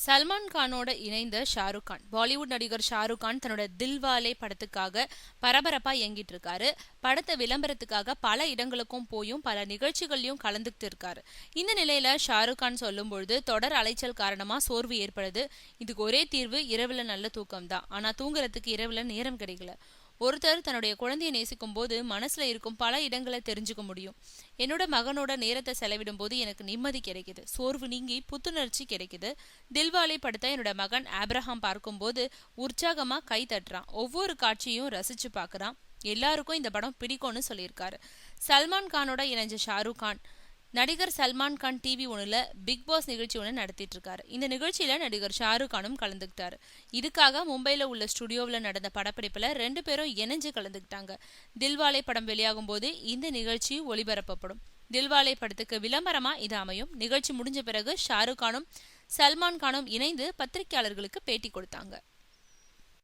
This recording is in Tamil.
சல்மான் கானோட இணைந்த ஷாருக் கான், பாலிவுட் நடிகர் ஷாருக் கான் தன்னோட தில்வாலே படத்துக்காக பரபரப்பா இயங்கிட்டு இருக்காரு. படத்தை விளம்பரத்துக்காக பல இடங்களுக்கும் போயும் பல நிகழ்ச்சிகள்லயும் கலந்துட்டு இருக்காரு. இந்த நிலையில ஷாருக் கான் சொல்லும் பொழுது, தொடர் அலைச்சல் காரணமா சோர்வு ஏற்படுது. இதுக்கு ஒரே தீர்வு இரவுல நல்ல தூக்கம் தான். ஆனா தூங்குறதுக்கு இரவுல நேரம் கிடைக்கல. ஒருத்தர் தன்னுடைய குழந்தையை நேசிக்கும் போது மனசுல இருக்கும் பல இடங்களை தெரிஞ்சுக்க முடியும். என்னோட மகனோட நேரத்தை செலவிடும் போது எனக்கு நிம்மதி கிடைக்குது, சோர்வு நீங்கி புத்துணர்ச்சி கிடைக்குது. தில்வாலே படத்தை என்னோட மகன் ஆப்ரஹாம் பார்க்கும்போது உற்சாகமா கை தட்டுறான், ஒவ்வொரு காட்சியும் ரசிச்சு பாக்குறான். எல்லாருக்கும் இந்த படம் பிடிக்கும்னு சொல்லியிருக்காரு. சல்மான் கானோட இணைஞ்ச ஷாருக் கான் நடிகர் சல்மான் கான் டிவி ஒன்றுல பிக் பாஸ் நிகழ்ச்சி ஒன்று நடத்திட்டு இருக்காரு. இந்த நிகழ்ச்சியில நடிகர் ஷாருக் கானும் கலந்துக்கிட்டாரு. இதுக்காக மும்பைல உள்ள ஸ்டுடியோவில் நடந்த படப்பிடிப்புல 2 பேரும் இணைஞ்சு கலந்துக்கிட்டாங்க. தில்வாலே படம் வெளியாகும் போது இந்த நிகழ்ச்சி ஒளிபரப்பப்படும். தில்வாலே படத்துக்கு விளம்பரமா இது அமையும். நிகழ்ச்சி முடிஞ்ச பிறகு ஷாருக் கானும் சல்மான் கானும் இணைந்து பத்திரிகையாளர்களுக்கு பேட்டி கொடுத்தாங்க.